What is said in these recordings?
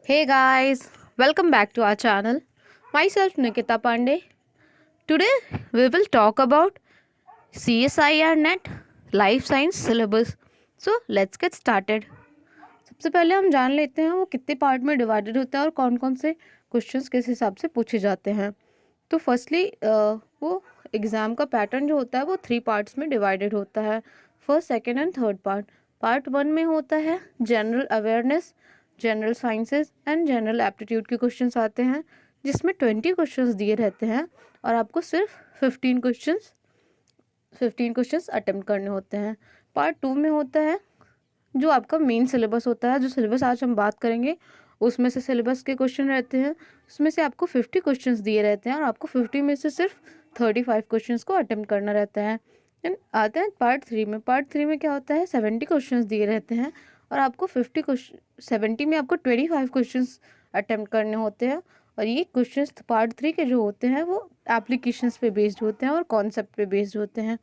Hey guys, welcome back to our channel. Myself Nikita Pandey. Today we will talk about CSIR Net Life Science Syllabus. So let's get started. सबसे पहले हम जान लेते हैं वो कितने पार्ट में डिवाइडेड होता है और कौन कौन से क्वेश्चंस किस हिसाब से पूछे जाते हैं। तो फर्स्टली वो एग्ज़ाम का पैटर्न जो होता है वो 3 पार्ट्स में डिवाइडेड होता है। First, second and third part. Part 1 में होता है general awareness, general sciences and general aptitude के क्वेश्चंस आते हैं, जिसमें 20 क्वेश्चंस दिए रहते हैं और आपको सिर्फ 15 क्वेश्चंस अटेम्प्ट करने होते हैं। पार्ट 2 में होता है जो आपका मेन सिलेबस होता है। जो सिलेबस आज हम बात करेंगे उसमें से सिलेबस के क्वेश्चन रहते हैं, उसमें से आपको 50 क्वेश्चंस दिए रहते हैं और आपको 50 में से सिर्फ 35 क्वेश्चंस को अटेम्प्ट करना रहता है। देन आते हैं पार्ट 3 में। पार्ट 3 में क्या होता है, 70 क्वेश्चंस दिए रहते हैं और आपको 50 क्वेश्चन 70 में आपको 25 क्वेश्चंस अटेम्प्ट करने होते हैं। और ये क्वेश्चंस पार्ट 3 के जो होते हैं वो एप्लीकेशंस पे बेस्ड होते हैं और कॉन्सेप्ट पे बेस्ड होते हैं।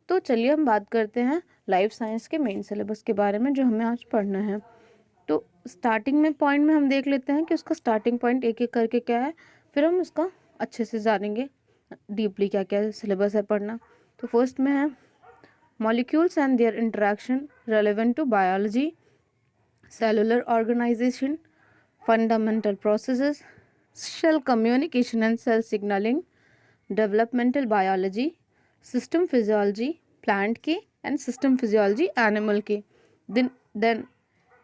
तो चलिए हम बात करते हैं लाइफ साइंस के मेन सिलेबस के बारे में जो हमें आज पढ़ना है। तो स्टार्टिंग में पॉइंट में हम देख लेते हैं कि उसका स्टार्टिंग पॉइंट एक एक करके क्या है, फिर हम उसका अच्छे से जानेंगे डीपली क्या क्या सिलेबस है पढ़ना। तो फर्स्ट में है molecules and their interaction relevant to biology, cellular organisation, fundamental processes, cell communication and cell signalling, developmental biology, system physiology plant की एंड सिस्टम फिजियोलॉजी एनिमल की, देन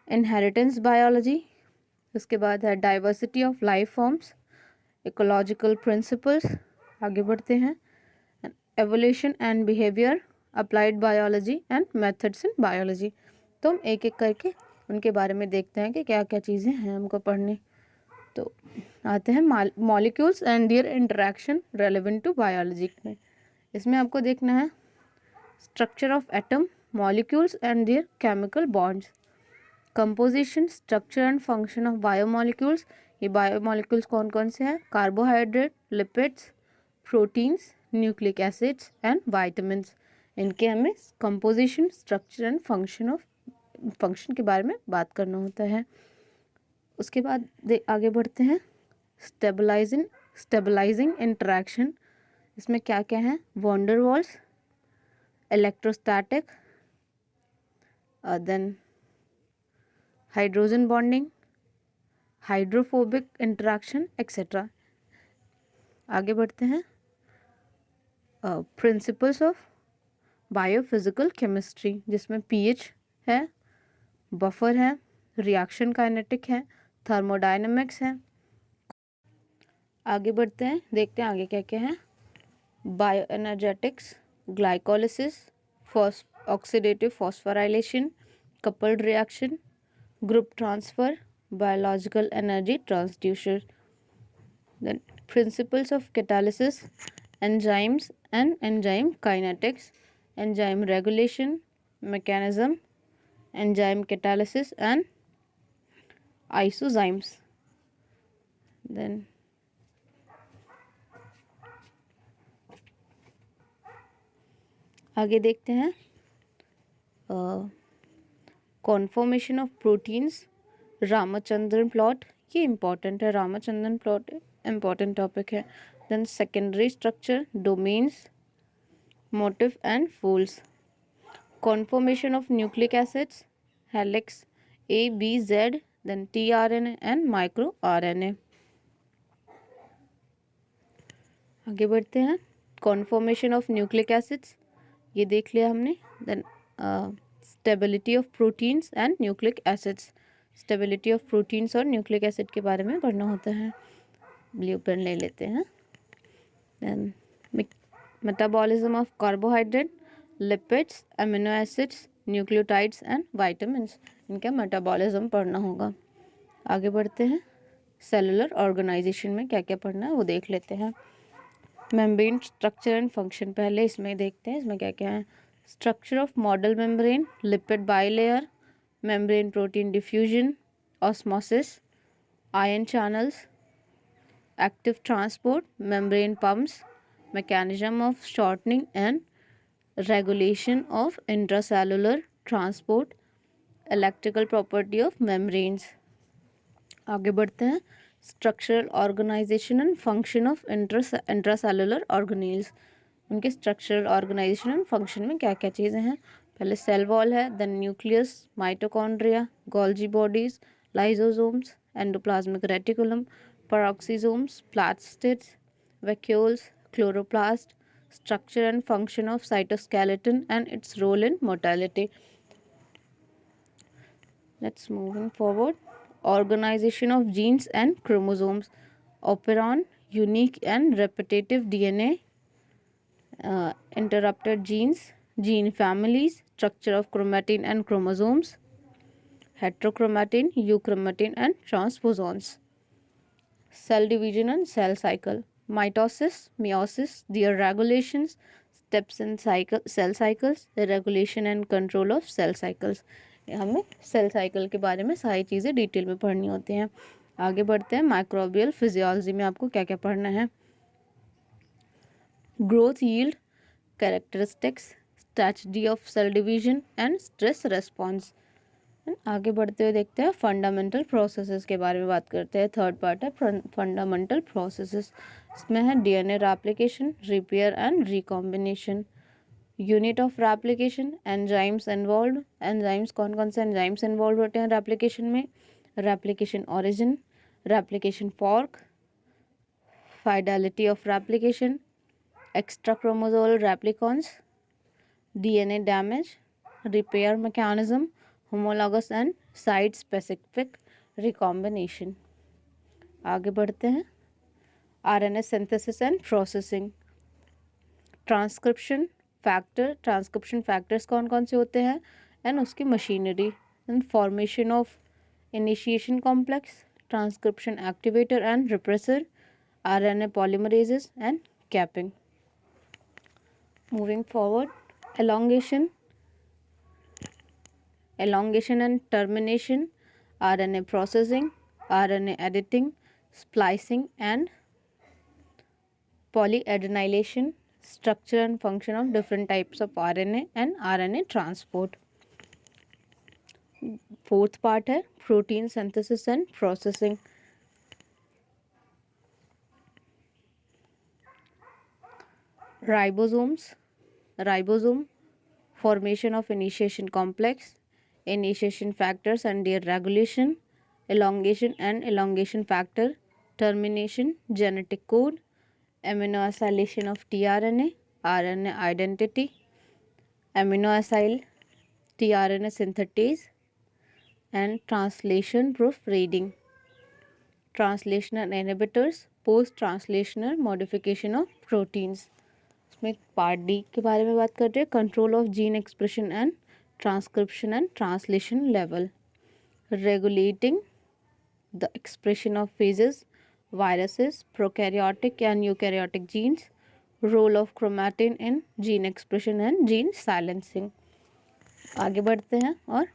इनहेरिटेंस बायोलॉजी, उसके बाद है diversity of life forms, ecological principles, आगे बढ़ते हैं evolution and behaviour, applied biology and methods in biology. तो हम एक एक करके उनके बारे में देखते हैं कि क्या क्या चीज़ें हैं हमको पढ़ने। तो आते हैं molecules and their interaction relevant to biology में। इसमें आपको देखना है structure of atom, molecules and their chemical bonds, composition, structure and function of biomolecules. ये बायोमॉलिक्यूल्स कौन कौन से हैं, carbohydrate, lipids, proteins, nucleic acids and vitamins. इनके हमें कंपोजिशन, स्ट्रक्चर एंड फंक्शन के बारे में बात करना होता है। उसके बाद आगे बढ़ते हैं स्टेबलाइजिंग इंटरेक्शन। इसमें क्या क्या है, van der Waals, electrostatic, then hydrogen bonding, hydrophobic interaction etcetera. आगे बढ़ते हैं प्रिंसिपल्स ऑफ बायोफिजिकल केमिस्ट्री, जिसमें पीएच है, बफर है, रिएक्शन काइनेटिक है, थर्मोडायनेमिक्स है। आगे बढ़ते हैं, देखते हैं आगे क्या क्या है, bioenergetics, glycolysis, oxidative phosphorylation, coupled reaction, group transfer, biological energy transducer, then principles of catalysis, enzymes and enzyme kinetics, enzyme regulation mechanism, enzyme catalysis and isozymes. Then आगे देखते हैं conformation of proteins, Ramachandran plot. ये important है, Ramachandran plot important topic है। Then secondary structure, domains, motif and folds, conformation of nucleic acids, helix A, B, Z, then tRNA and microRNA. आगे बढ़ते हैं conformation of nucleic acids, ये देख लिया हमने। then stability of proteins and nucleic acids, stability of proteins और nucleic acid के बारे में पढ़ना होता है। ब्लू पेन ले लेते हैं। then metabolism of carbohydrate, lipids, amino acids, nucleotides and vitamins, इनका मेटाबॉलिज्म पढ़ना होगा। आगे बढ़ते हैं सेलुलर ऑर्गेनाइजेशन में क्या क्या पढ़ना है वो देख लेते हैं। मेम्ब्रेन स्ट्रक्चर एंड फंक्शन पहले इसमें देखते हैं, इसमें क्या क्या है, structure of model membrane, lipid bilayer, membrane protein diffusion, osmosis, ion channels, active transport, membrane pumps, mechanism of shortening and regulation of intracellular transport, electrical property of membranes. आगे बढ़ते हैं, structural organization and function of intracellular organelles. उनके structural organization and function में क्या क्या चीज़ें हैं। पहले सेल वॉल है, then nucleus, mitochondria, Golgi bodies, lysosomes, endoplasmic reticulum, peroxisomes, plastids, vacuoles, chloroplast, structure and function of cytoskeleton and its role in mortality. Let's moving forward. Organization of genes and chromosomes. Operon, unique and repetitive DNA, interrupted genes, gene families, structure of chromatin and chromosomes, heterochromatin, euchromatin and transposons. Cell division and cell cycle. Mitosis, meiosis, their regulations, steps in cell cycles, the regulation and control of cell cycles. हमें cell cycle के बारे में सारी चीज़ें detail में पढ़नी होती हैं। आगे बढ़ते हैं, माइक्रोबियल फिजियोलॉजी में आपको क्या क्या पढ़ना है। Growth, yield, characteristics, strategy of cell division and stress response. आगे बढ़ते हुए देखते हैं फंडामेंटल प्रोसेसेस के बारे में बात करते हैं। थर्ड पार्ट है फंडामेंटल प्रोसेसेस। इसमें है DNA replication, repair and recombination, unit of replication, enzymes involve. Enzymes कौन कौन से एंजाइम्स इन्वॉल्व होते हैं रेप्लिकेशन में। Replication origin, replication fork, fidelity of replication, extrachromosomal replicons, DNA damage, repair mechanism, homologous and site specific recombination. आगे बढ़ते हैं, RNA synthesis and processing, transcription factor, transcription factors कौन कौन से होते हैं एंड उसकी machinery, and formation of initiation complex, transcription activator and repressor, RNA polymerases and capping. Moving forward, elongation and termination, RNA processing, RNA editing, splicing and polyadenylation, structure and function of different types of RNA and RNA transport. Fourth part है protein synthesis and processing. Ribosome, formation of initiation complex, initiation factors and their regulation, elongation and elongation factor, termination, genetic code, amino acylation of tRNA, RNA identity, amino acyl tRNA synthetase and translation proofreading, translational inhibitors, post translational modification of proteins. इसमें part D के बारे में बात कर रहे हैं, control of gene expression and transcription and translation level, regulating the expression of phages, viruses, prokaryotic and eukaryotic genes, role of chromatin in gene expression and gene silencing. आगे बढ़ते हैं और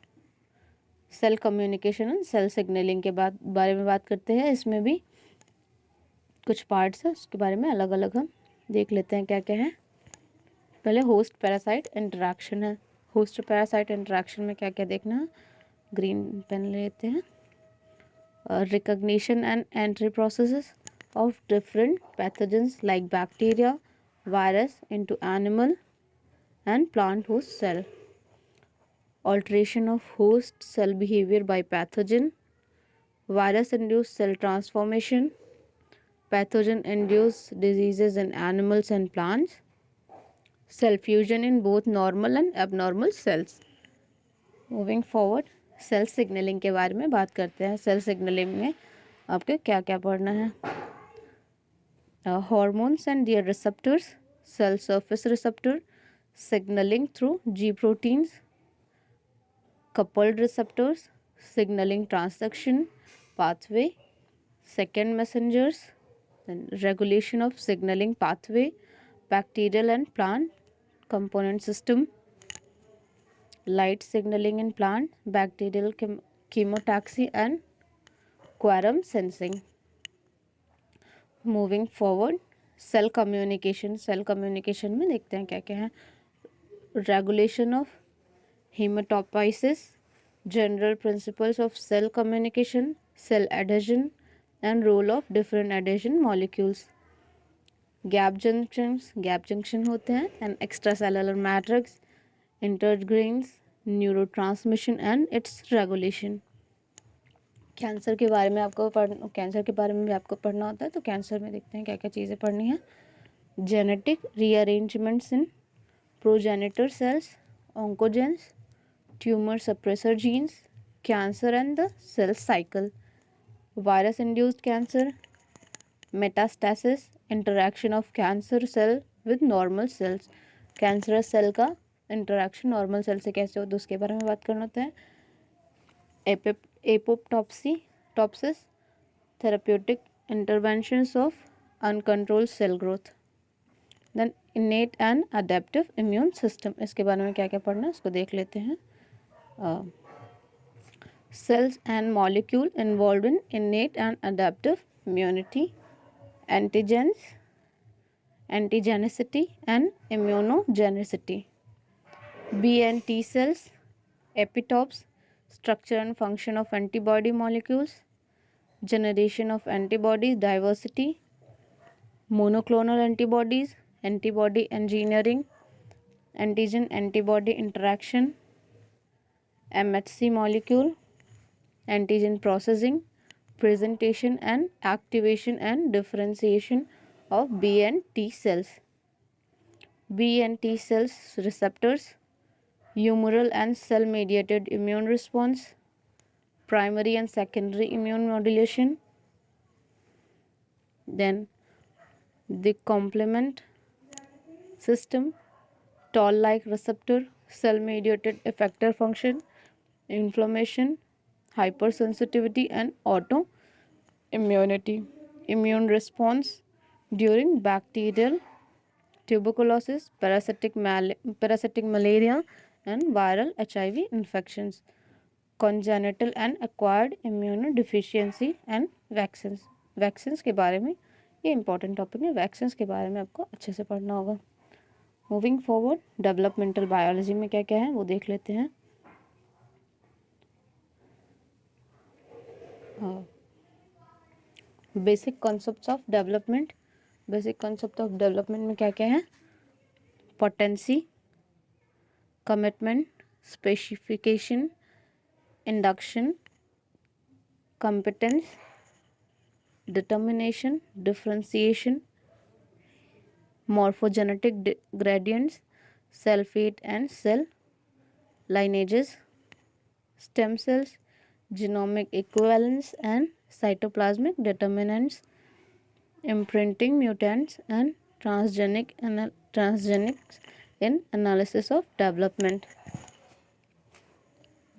cell communication and cell signaling के बारे में बात करते हैं। इसमें भी कुछ पार्ट्स हैं, उसके बारे में अलग अलग हम देख लेते हैं क्या क्या है। पहले होस्ट पैरासाइट इंटरेक्शन है। होस्ट पैरासाइट इंटरेक्शन में क्या क्या देखना है, ग्रीन पेन लेते हैं। Recognition and entry processes of different pathogens like bacteria, virus into animal and plant host cell, alteration of host cell behavior by pathogen, virus induced cell transformation, pathogen induced diseases in animals and plants, cell fusion in both normal and abnormal cells. Moving forward, cell signaling के बारे में बात करते हैं। Cell signalling में आपके क्या क्या पढ़ना है। Hormones and their receptors, cell surface receptor, signaling through G proteins, coupled receptors, signaling transduction pathway, second messengers, then regulation of signaling pathway, bacterial and plant component system, light signaling in plant, bacterial chemotaxis and quorum sensing. Moving forward, cell communication में देखते हैं क्या क्या है। regulation of hematopoiesis, general principles of cell communication, cell adhesion and role of different adhesion molecules. Gap junction होते हैं, and extracellular matrix, intergrains, neurotransmission and its regulation. Cancer के बारे में भी आपको पढ़ना होता है, तो कैंसर में देखते हैं क्या क्या चीज़ें पढ़नी है. Genetic rearrangements in progenitor cells, oncogenes, tumor suppressor genes, cancer and the cell cycle, virus induced cancer, metastasis, interaction of cancer cell with normal cells. Cancerous cell का इंटरेक्शन नॉर्मल सेल से कैसे होता है उसके बारे में बात करना होता है. Apoptosis, therapeutic interventions of uncontrolled cell growth. Then innate and adaptive immune system, इसके बारे में क्या क्या पढ़ना है उसको देख लेते हैं. Cells and molecule involved in innate and adaptive immunity, antigens, antigenicity and immunogenicity. B and T cells, epitopes, structure and function of antibody molecules, generation of antibodies, diversity, monoclonal antibodies, antibody engineering, antigen antibody interaction, MHC molecule, antigen processing, presentation and activation and differentiation of B and T cells. B and T cells receptors, humoral and cell mediated immune response, primary and secondary immune modulation. Then the complement system, toll like receptor, cell mediated effector function, inflammation, hypersensitivity and autoimmunity, immune response during bacterial tuberculosis, parasitic malaria and viral HIV infections, congenital and acquired immunodeficiency and vaccines. Vaccines के बारे में ये important topic है, vaccines के बारे में आपको अच्छे से पढ़ना होगा. मूविंग फॉरवर्ड, डेवलपमेंटल बायोलॉजी में क्या क्या है वो देख लेते हैं. Basic concepts of development. Basic concept of development में क्या क्या है? Potency, commitment, specification, induction, competence, determination, differentiation, morphogenetic gradients, cell fate and cell lineages, stem cells, genomic equivalence and cytoplasmic determinants, imprinting mutants and transgenics in analysis of development.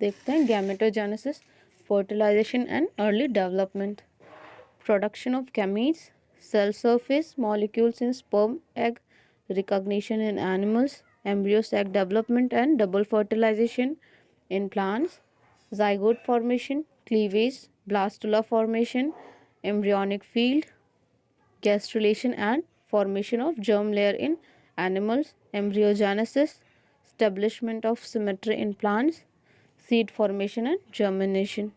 देखते हैं gametogenesis, fertilization and early development. Production of gametes, cell surface molecules in sperm egg, recognition in animals, embryo sac development and double fertilization in plants, zygote formation, cleavage, blastula formation, embryonic field, gastrulation and formation of germ layer in animals, embryogenesis, establishment of symmetry in plants, seed formation and germination.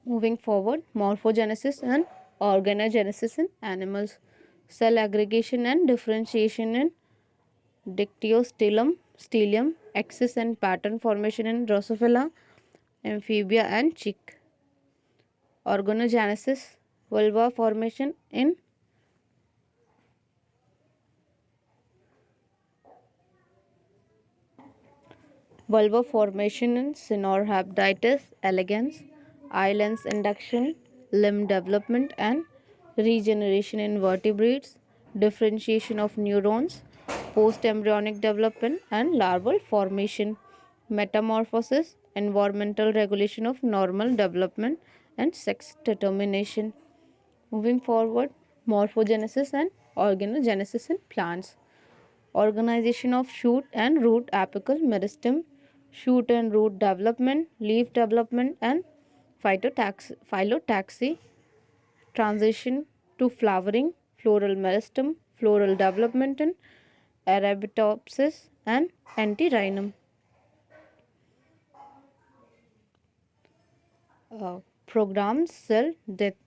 Moving forward, morphogenesis and organogenesis in animals, cell aggregation and differentiation in dictyostelium, axis and pattern formation in Drosophila, amphibia and chick. Organogenesis, vulva formation in Synorhabditis elegans, eye lens induction, limb development and regeneration in vertebrates, differentiation of neurons, post-embryonic development and larval formation, metamorphosis, environmental regulation of normal development and sex determination. Moving forward, morphogenesis and organogenesis in plants, organization of shoot and root apical meristem, shoot and root development, leaf development and phyllotaxy, transition to flowering, floral meristem, floral development in Arabidopsis and Antirrhinum. Programmed cell death,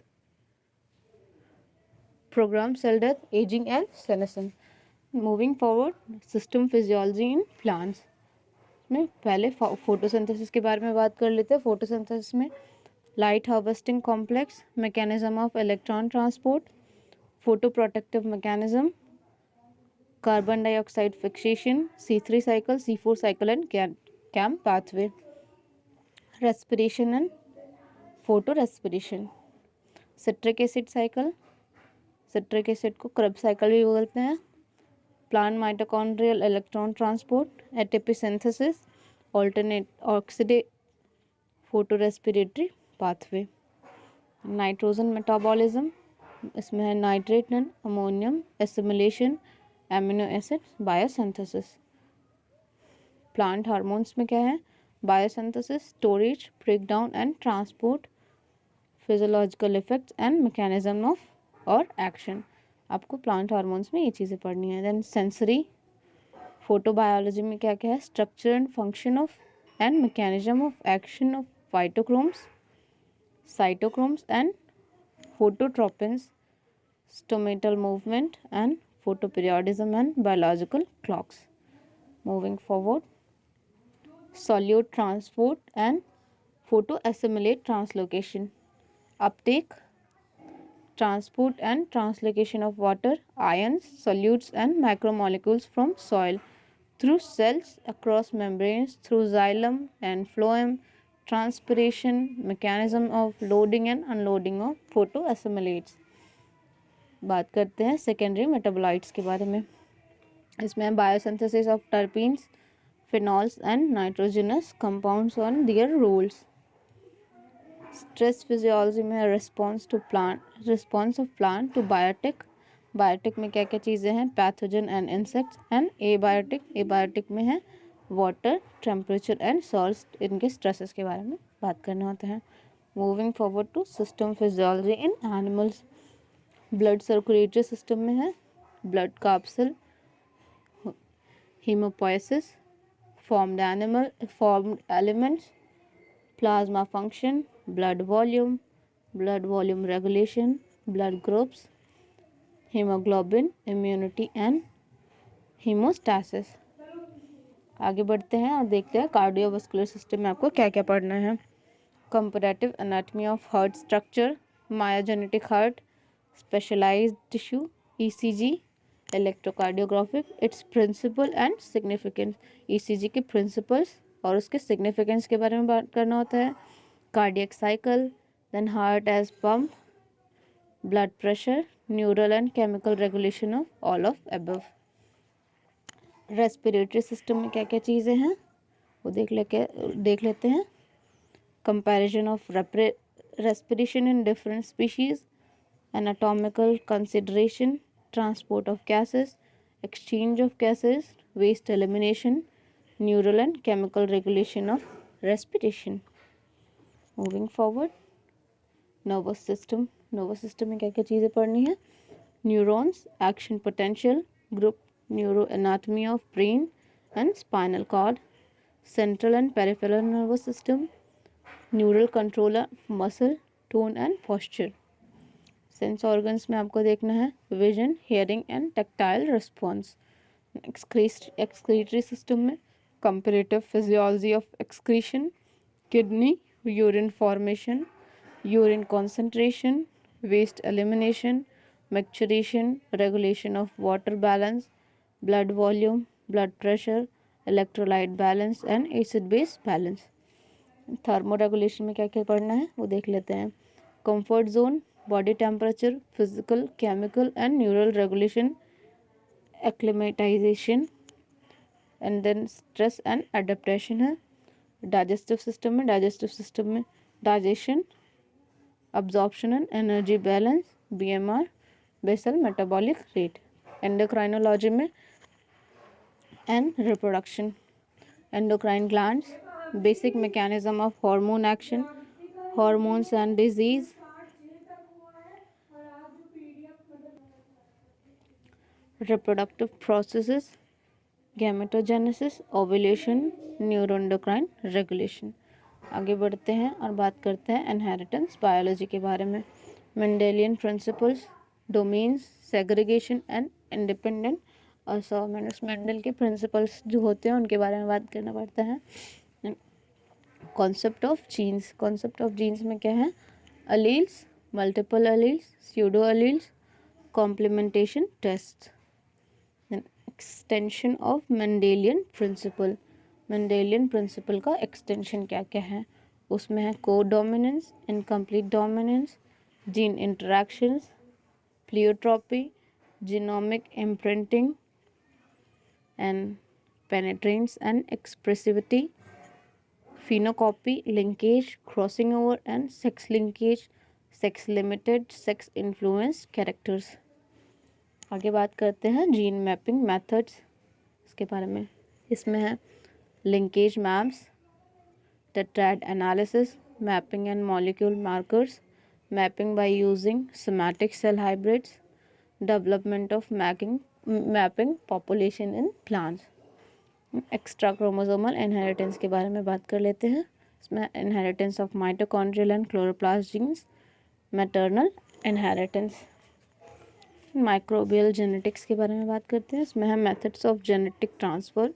aging and senescence. Moving forward, system physiology in plants में पहले photosynthesis के बारे में बात कर लेते हैं. Photosynthesis में light harvesting complex, mechanism of electron transport, photo protective mechanism, carbon dioxide fixation, C3 cycle, C4 cycle and CAM pathway. Respiration and photorespiration. Citric acid cycle, citric acid को क्रब साइकिल भी बोलते हैं. Plant mitochondrial electron transport, ATP synthesis, alternate oxidase, photorespiratory pathway. Nitrogen metabolism, इसमें है nitrate and ammonium assimilation, amino acids, biosynthesis. Plant hormones में क्या है? Biosynthesis, storage, breakdown and transport, physiological effects and mechanism of और action. आपको plant hormones में ये चीज़ें पढ़नी है. देन सेंसरी, फोटोबायोलॉजी में क्या क्या है? Structure and function of and mechanism of action of phytochromes, cytochromes and phototropins, stomatal movement and photoperiodism and biological clocks. Moving forward, solute transport and photoassimilate translocation, uptake, transport and translocation of water, ions, solutes and macromolecules from soil through cells, across membranes, through xylem and phloem, transpiration, mechanism of loading and unloading of photoassimilates. बात करते हैं secondary metabolites के बारे में. इसमें biosynthesis of terpenes, phenols and nitrogenous compounds on their roles. Stress physiology में response of plant to biotic. Biotic में क्या क्या चीज़ें हैं? Pathogen and insects. And abiotic में है वाटर, टेम्परेचर एंड सॉल्ट. इनके स्ट्रेसेस के बारे में बात करने होते हैं. Moving forward to system physiology in animals. Blood circulatory system में है blood capsule, haemopoiesis, formed elements, plasma function, blood volume regulation, blood groups, haemoglobin, immunity and haemostasis. आगे बढ़ते हैं और देखते हैं कार्डियोवास्कुलर सिस्टम में आपको क्या क्या पढ़ना है. Comparative anatomy of heart structure, myogenetic heart, specialised tissue, ECG, electrocardiographic, its principle and significance. ECG के प्रिंसिपल्स और उसके सिग्निफिकेंस के बारे में बात करना होता है. Cardiac cycle, then heart as pump, blood pressure, neural and chemical regulation of all of above. Respiratory system में क्या क्या चीज़ें हैं वो देख लेते हैं. Comparison of respiration in different species, anatomical consideration, transport of gases, exchange of gases, waste elimination, neural and chemical regulation of respiration. Moving forward, nervous system में क्या क्या चीज़ें पढ़नी है? Neurons, action potential, group, neuroanatomy of brain and spinal cord, central and peripheral nervous system, neural controller, muscle, tone and posture. Sense organs में आपको देखना है vision, hearing and tactile response. Excretory system में comparative physiology of excretion, kidney, urine formation, urine concentration, waste elimination, micturition, regulation of water balance, blood volume, blood pressure, electrolyte balance and acid base balance. Thermoregulation में क्या क्या पढ़ना है वो देख लेते हैं. Comfort zone, body temperature, physical, chemical and neural regulation, acclimatisation and then stress and adaptation है. डाइजेस्टिव सिस्टम में digestion, absorption and energy balance, BMR, basal metabolic rate. Endocrinology में and reproduction, endocrine glands, basic mechanism of hormone action, hormones and disease, reproductive processes, gametogenesis, ovulation, neuroendocrine regulation. आगे बढ़ते हैं और बात करते हैं इनहेरिटेंस बायोलॉजी के बारे में। Mendelian principles, domains, segregation and independent assignments. Mendel के प्रिंसिपल्स जो होते हैं उनके बारे में बात करना पड़ता है। Concept of genes, concept of genes में क्या है? Alleles, multiple alleles, pseudo alleles, complementation test. Extension of Mendelian principle, Mendelian principle का एक्सटेंशन क्या क्या है? उसमें है codominance, incomplete dominance, gene interactions, pleiotropy, genomic imprinting and penetrance and expressivity, phenocopy, linkage, crossing over and sex linkage, sex limited, sex influenced characters। आगे बात करते हैं जीन मैपिंग मेथड्स इसके बारे में। इसमें है linkage maps, tetrad analysis, mapping and molecule markers, mapping by using somatic cell hybrids, development of mapping population in plants. Extra chromosomal inheritance के बारे में बात कर लेते हैं। इसमें inheritance of mitochondrial and chloroplast genes, maternal inheritance. Microbial genetics के बारे में बात करते हैं। इसमें है methods of genetic transfer,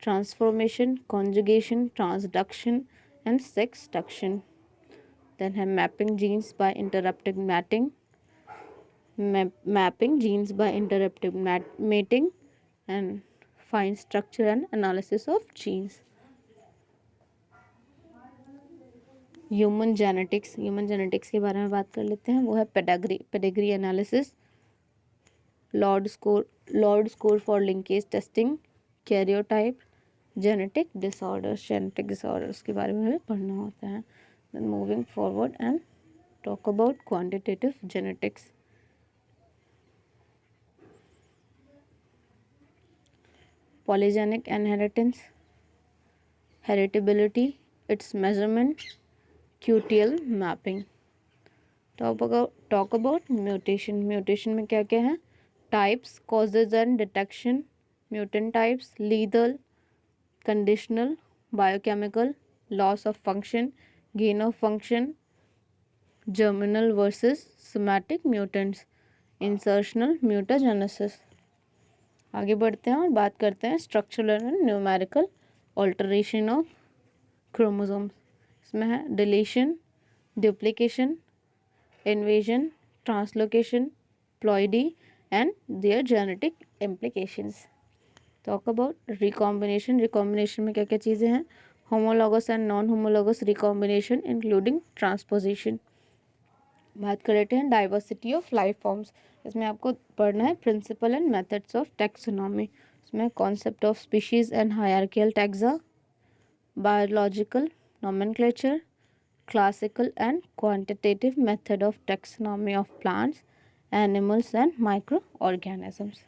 transformation, conjugation, transduction and sexduction. Then है mapping genes by interrupted mating, mapping genes by interrupted mating and fine structure and analysis of genes. Human genetics, human genetics के बारे में बात कर लेते हैं। वो है pedigree analysis, lod score for linkage testing, karyotype, genetic disorders के बारे में पढ़ना होता है। Then moving forward and talk about quantitative genetics. Polygenic inheritance, heritability, its measurement, QTL mapping. Talk about mutation, mutation में क्या क्या है? Types, causes and detection, mutant types, lethal, conditional, biochemical, loss of function, gain of function, germinal versus somatic mutants, insertional mutagenesis. आगे बढ़ते हैं और बात करते हैं structural and numerical alteration of chromosomes. इसमें है deletion, duplication, invasion, translocation, ploidy and there genetic implications. Talk about recombination, recombination में क्या क्या चीज़ें हैं? Homologous and non homologous recombination including transposition. बात कर लेते हैं डाइवर्सिटी ऑफ लाइफ फॉर्म्स। इसमें आपको पढ़ना है principle and methods of taxonomy. इसमें concept of species and hierarchical taxa, biological nomenclature, classical and quantitative method of taxonomy of plants, animals and microorganisms.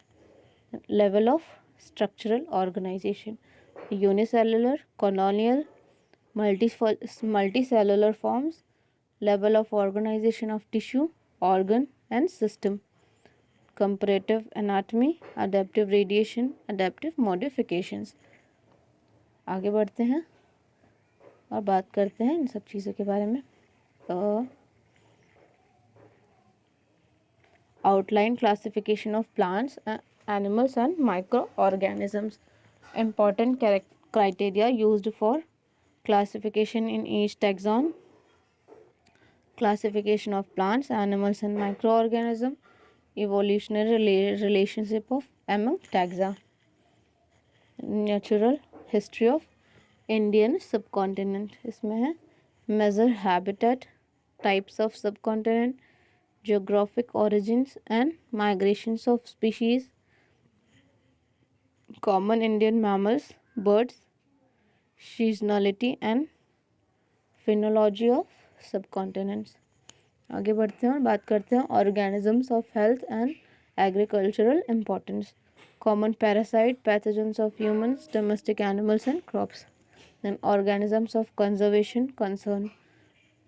Level of structural organization, unicellular, colonial, multicellular forms, level of organization of tissue, organ and system, comparative anatomy, adaptive radiation, adaptive modifications। आगे बढ़ते हैं और बात करते हैं इन सब चीज़ों के बारे में। Outline classification of plants, animals and microorganisms. Important criteria used for classification in each taxon, classification of plants, animals and microorganism, evolutionary relationship of among taxa, natural history of Indian subcontinent. इसमें है major habitat, types of subcontinent, geographic origins and migrations of species, common Indian mammals, birds, seasonality and phenology of subcontinents. आगे बढ़ते हैं और बात करते हैं organisms of health and agricultural importance, common parasite, pathogens of humans, domestic animals and crops. Then organisms of conservation concern,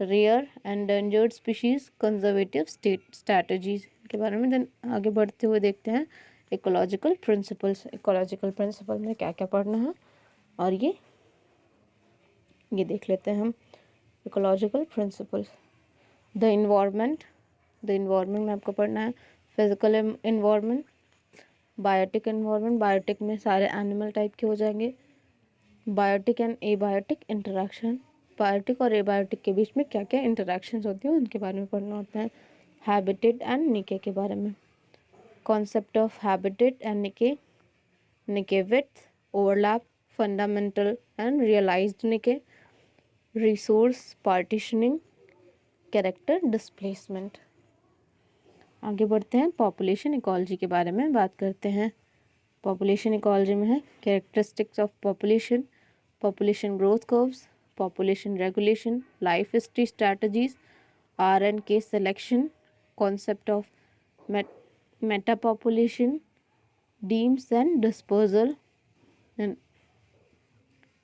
rare endangered species, conservative strategies के बारे में। देन आगे बढ़ते हुए देखते हैं इकोलॉजिकल प्रिंसिपल्स। इकोलॉजिकल प्रिंसिपल में क्या क्या पढ़ना है और ये देख लेते हैं हम। Ecological principles. द इन्वायरमेंट में आपको पढ़ना है physical environment, biotic environment, biotic में सारे एनिमल टाइप के हो जाएंगे, biotic and abiotic interaction, biotic और एबायोटिक के बीच में क्या क्या इंटरेक्शंस होती हैं उनके बारे में पढ़ना होता है, हैबिटेट एंड निके के बारे में, concept of habitat and niche width, overlap, fundamental and realized niche, resource partitioning, character displacement. आगे बढ़ते हैं, पॉपुलेशन इकोलॉजी के बारे में बात करते हैं। पॉपुलेशन इकोलॉजी में है characteristics of population, population growth curves, population regulation, life history strategies, RNK selection, concept of metapopulation, demes and dispersal,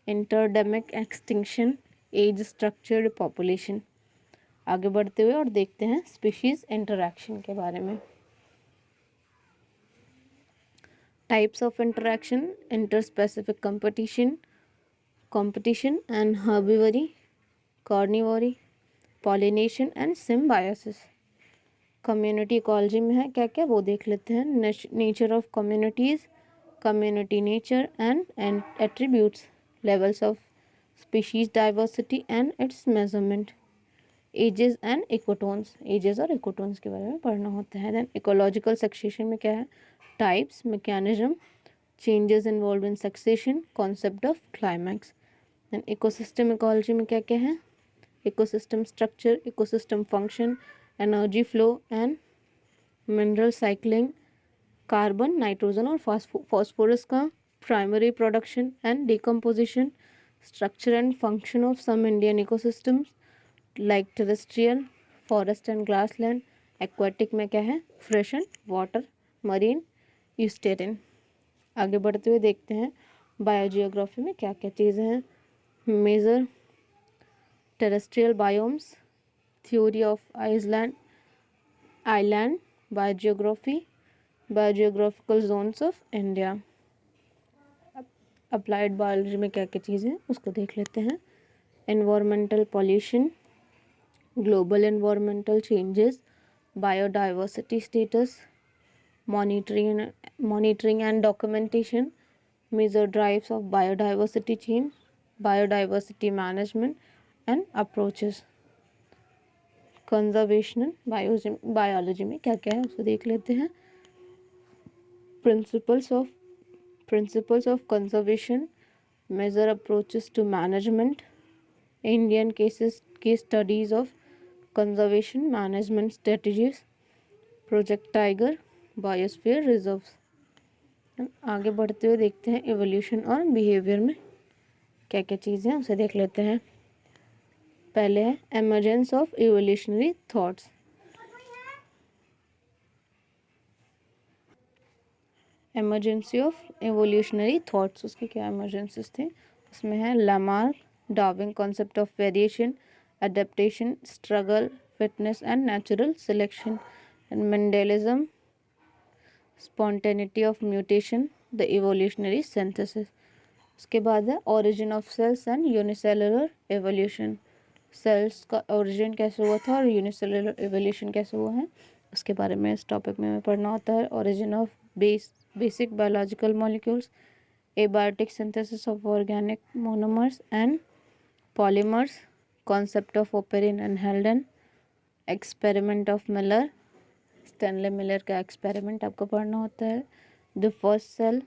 interdemic extinction, age structured population. आगे बढ़ते हुए और देखते हैं स्पीशीज इंटरैक्शन के बारे में। Types of interaction, interspecific competition and herbivory, carnivory, pollination and symbiosis। Community ecology में है क्या क्या वो देख लेते हैं। Nature of communities, community nature and attributes, levels of species diversity and its measurement, edges and ecotones, edges और ecotones के बारे में पढ़ना होता है। देन इकोलॉजिकल सक्सेशन में क्या है, types, mechanism, changes involve in succession, concept of climax. Then ecosystem ecology में क्या क्या है, ecosystem structure, ecosystem function, energy flow and mineral cycling, carbon, nitrogen और फॉस्फोरस का primary production and decomposition, structure and function of some Indian ecosystems like terrestrial, forest and grassland. Aquatic में क्या है, fresh and water, marine, estuarine. आगे बढ़ते हुए देखते हैं बायोजियोग्राफी में क्या क्या चीज़ें हैं। Major terrestrial biomes, theory of island biogeography, biogeographical zones of India. Applied biology में क्या क्या चीज़ें हैं उसको देख लेते हैं। Environmental pollution, global environmental changes, biodiversity status, monitoring and documentation, major drives of biodiversity change, biodiversity management and approaches। Conservation biology में क्या क्या है उसको देख लेते हैं। Principles of conservation, major approaches to management, Indian case studies of conservation management strategies, Project Tiger, biosphere reserves. आगे बढ़ते हुए देखते हैं एवोल्यूशन और बिहेवियर में क्या क्या चीज़ें हैं उसे देख लेते हैं। पहले है emergence of evolutionary thoughts. Emergency of evolutionary thoughts, उसके क्या एमरजेंसीज थे उसमें है Lamarck, Darwin, concept of variation, adaptation, struggle, fitness and natural selection, Mendelism, spontaneity of mutation, the evolutionary synthesis. उसके बाद है origin of cells and unicellular evolution. Cells का origin कैसे हुआ था और यूनिसेलुलर एवोल्यूशन कैसे हुआ है उसके बारे में इस टॉपिक में पढ़ना होता है। Origin of basic biological molecules, abiotic synthesis of organic monomers and polymers, concept of Oparin and Haldane, experiment of Miller, Stanley Miller का एक्सपेरिमेंट आपको पढ़ना होता है। The first cell,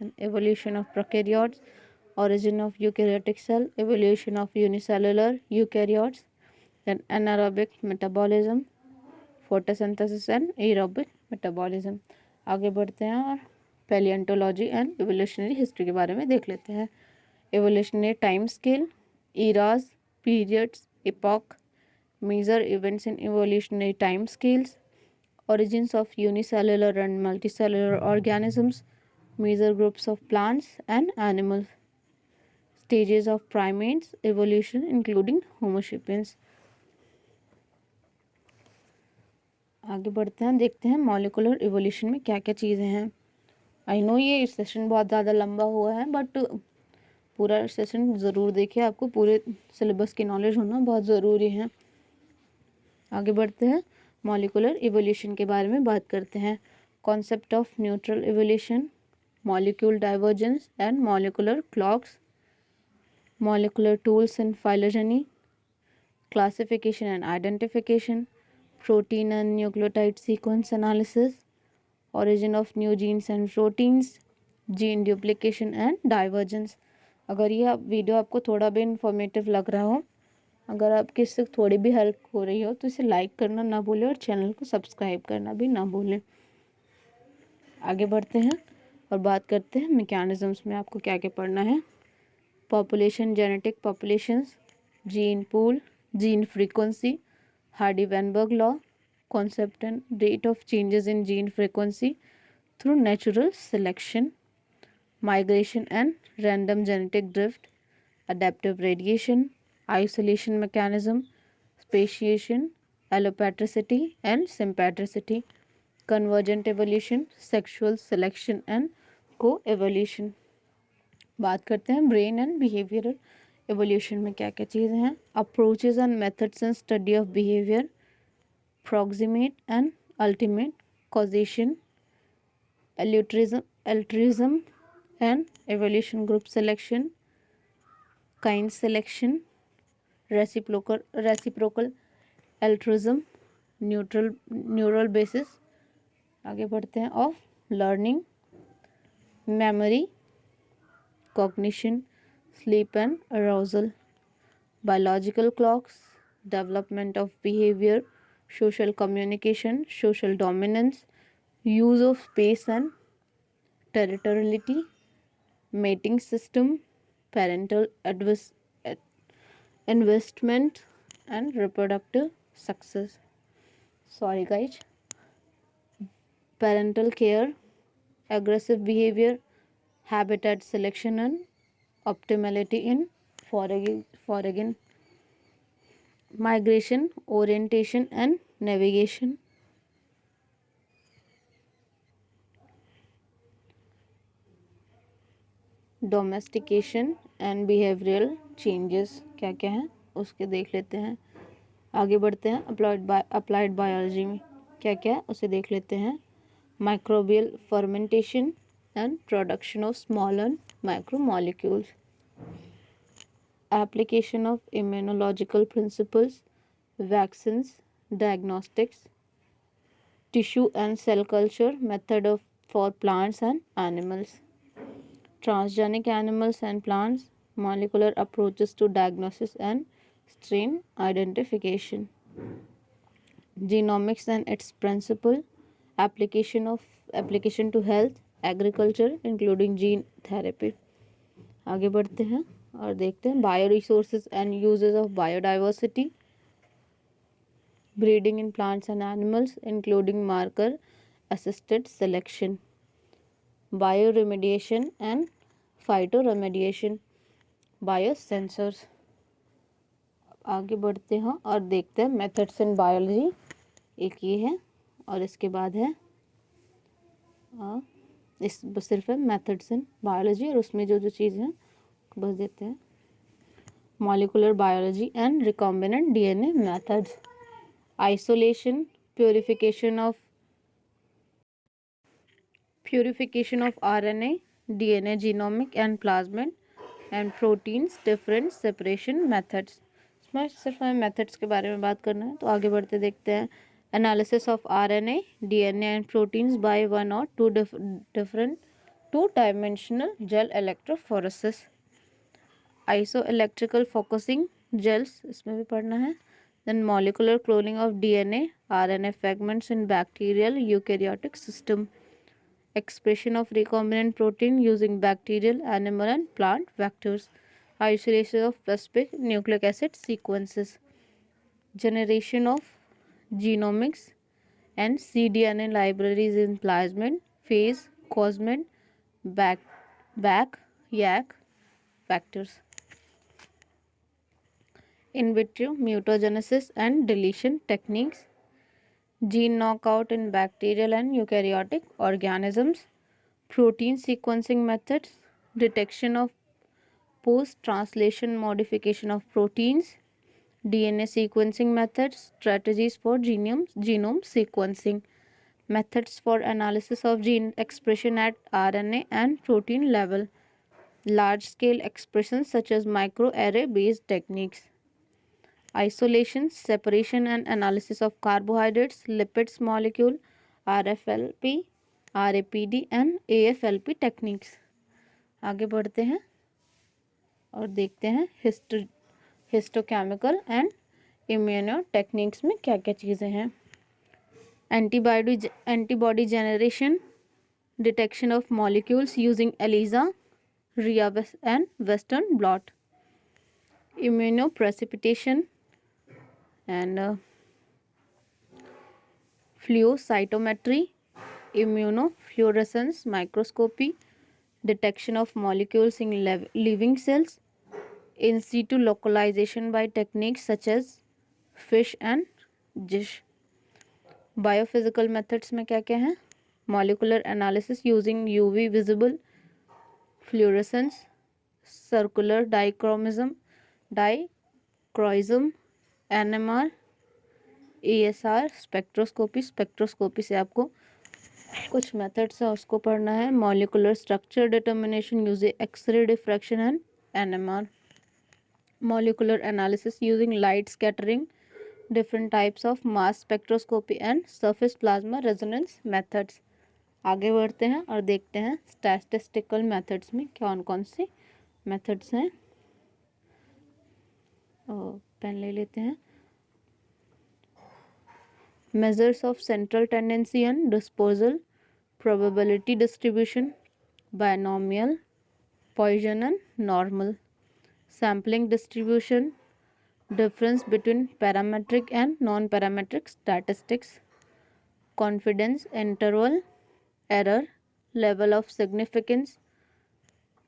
evolution of prokaryotes, origin of eukaryotic cell, evolution of unicellular eukaryotes, then anaerobic metabolism, photosynthesis and aerobic metabolism। आगे बढ़ते हैं और पैलियोंटोलॉजी and evolutionary history के बारे में देख लेते हैं। Evolutionary time scale, eras, periods, epoch, major events in evolutionary time scales, origins of unicellular and multicellular organisms, major groups of plants and animals, stages of primates evolution including homo sapiens। आगे बढ़ते हैं देखते हैं molecular evolution में क्या क्या चीज़ें हैं। आई नो ये सेशन बहुत ज़्यादा लंबा हुआ है बट पूरा सेशन ज़रूर देखिए, आपको पूरे सिलेबस की नॉलेज होना बहुत ज़रूरी है। आगे बढ़ते हैं, मॉलिक्यूलर इवोल्यूशन के बारे में बात करते हैं। Concept of neutral evolution, molecule divergence and molecular clocks, molecular tools in phylogeny, classification and identification, protein and nucleotide sequence analysis, origin of new genes and proteins, gene duplication and divergence। अगर ये video आपको थोड़ा भी informative लग रहा हो, अगर आपकी इससे थोड़ी भी हेल्प हो रही हो, तो इसे लाइक करना ना भूलें और चैनल को सब्सक्राइब करना भी ना भूलें। आगे बढ़ते हैं और बात करते हैं मैकेनिज्म्स में आपको क्या क्या पढ़ना है। Population, genetic populations, gene pool, gene frequency, Hardy-Weinberg law, concept and rate of changes in gene frequency through natural selection, migration and random genetic drift, adaptive radiation, isolation mechanism, speciation, allopatricity and sympatricity, convergent evolution, sexual selection and co-evolution। बात करते हैं brain and behavioural evolution में क्या क्या चीज़ें हैं। Approaches and methods in study of behaviour, proximate and ultimate causation, altruism and evolution, group selection, kind selection, reciprocal altruism, neural basis. आगे बढ़ते हैं, of learning, memory, cognition, sleep and arousal, biological clocks, development of behavior, social communication, social dominance, use of space and territoriality, mating system, parental investment and reproductive success. Sorry guys. Parental care, aggressive behavior, habitat selection and optimality in foraging, migration, orientation and navigation, domestication and behavioral changes। क्या क्या है उसके देख लेते हैं। आगे बढ़ते हैं, अप्लाइड बायोलॉजी में क्या क्या है उसे देख लेते हैं। Microbial fermentation and production of small and micro molecules, application of immunological principles, vaccines, diagnostics, tissue and cell culture method for plants and animals, transgenic animals and plants, molecular approaches to diagnosis and strain identification, genomics and its principle, application to health, agriculture including gene therapy। आगे बढ़ते हैं और देखते हैं, bio resources and uses of biodiversity, breeding in plants and animals including marker assisted selection, bio remediation and phyto remediation, biosensors. आगे बढ़ते हैं और देखते हैं मेथड्स इन बायोलॉजी, एक ये है और इसके बाद है इस सिर्फ है मेथड्स इन बायोलॉजी, और उसमें जो जो चीज़ें हैं बस देते हैं। Molecular biology and recombinant DNA methods, isolation, purification of RNA, DNA, genomic and plasmid and proteins, different separation methods. इसमें सिर्फ हमें मेथड्स के बारे में बात करना है, तो आगे बढ़ते देखते हैं। Analysis of RNA, DNA and proteins by one और different two dimensional gel electrophoresis, isoelectrical focusing gels, इसमें भी पढ़ना है। Then molecular cloning of DNA, RNA fragments in bacterial eukaryotic system, expression of recombinant protein using bacterial, animal and plant vectors, isolation of specific nucleic acid sequences, generation of genomics and cDNA libraries in plasmid, phase, cosmid, yak vectors, in vitro mutagenesis and deletion techniques, gene knockout in bacterial and eukaryotic organisms, protein sequencing methods, detection of post translation modification of proteins, DNA sequencing methods, strategies for genome sequencing, methods for analysis of gene expression at RNA and protein level, large scale expressions such as microarray based techniques, isolation, separation and analysis of carbohydrates, lipids molecule, RFLP, RAPD and AFLP techniques. आगे बढ़ते हैं और देखते हैं histochemical and immuno techniques में क्या क्या चीज़ें हैं. Antibody generation, detection of molecules using ELISA, RIA and Western blot, immunoprecipitation and flow cytometry, immunofluorescence microscopy, detection of molecules in living cells, in situ localization by techniques such as fish and GISH. Biophysical methods में क्या क्या है? Molecular analysis using UV visible fluorescence, circular dichroism, NMR, ESR, spectroscopy से आपको कुछ methods है उसको पढ़ना है. Molecular structure determination using X-ray diffraction and NMR, molecular analysis using light scattering, different types of mass spectroscopy and surface plasma resonance methods. आगे बढ़ते हैं और देखते हैं statistical methods में कौन कौन से methods हैं. पेन ले लेते हैं. measures of central tendency and dispersal, probability distribution, binomial, Poisson and normal, sampling distribution, difference between parametric and non-parametric statistics, confidence interval, error, level of significance,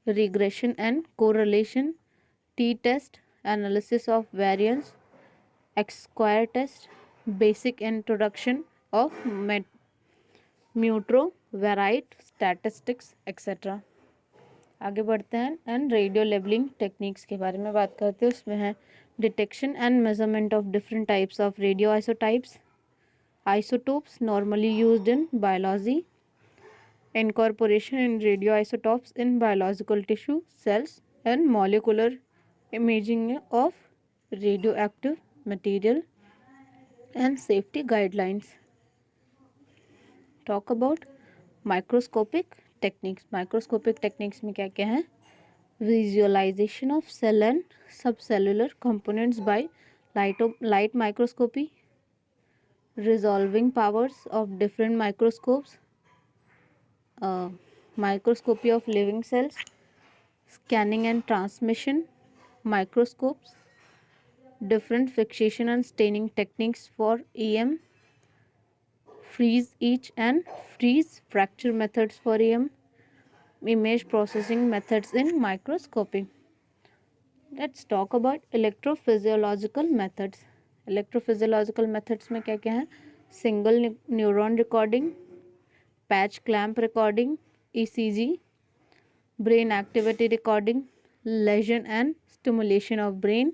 regression and correlation, t-test, analysis of variance, x-square test, basic introduction of mutrovariate statistics etc. आगे बढ़ते हैं and radio labelling techniques के बारे में बात करते हैं. उसमें है detection and measurement of different types of radio isotypes, isotopes normally used in biology, incorporation in radioisotopes in biological tissue, cells and molecular imaging of radioactive material and safety guidelines. Talk about microscopic techniques. Microscopic techniques में क्या क्या है? Visualization of cell and subcellular components by light microscopy, resolving powers of different microscopes, microscopy of living cells, scanning and transmission microscopes, different fixation and staining techniques for EM, freeze etch and freeze fracture methods for EM, image processing methods in microscopy. Let's talk about electrophysiological methods. Electrophysiological methods में क्या क्या है? Single neuron recording, patch clamp recording, ECG, brain activity recording, lesion and stimulation of brain,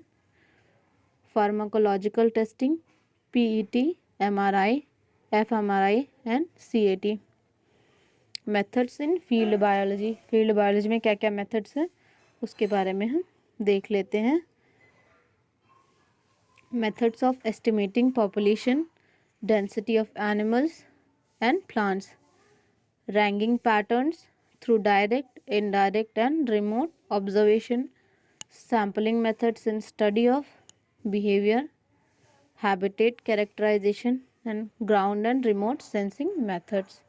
pharmacological testing, PET, MRI, fMRI and CAT. Methods in field biology. Field biology में क्या क्या methods हैं उसके बारे में हम देख लेते हैं. Methods of estimating population, density of animals and plants, ranking patterns through direct, indirect and remote observation, sampling methods in study of behaviour, habitat characterization and ground and remote sensing methods.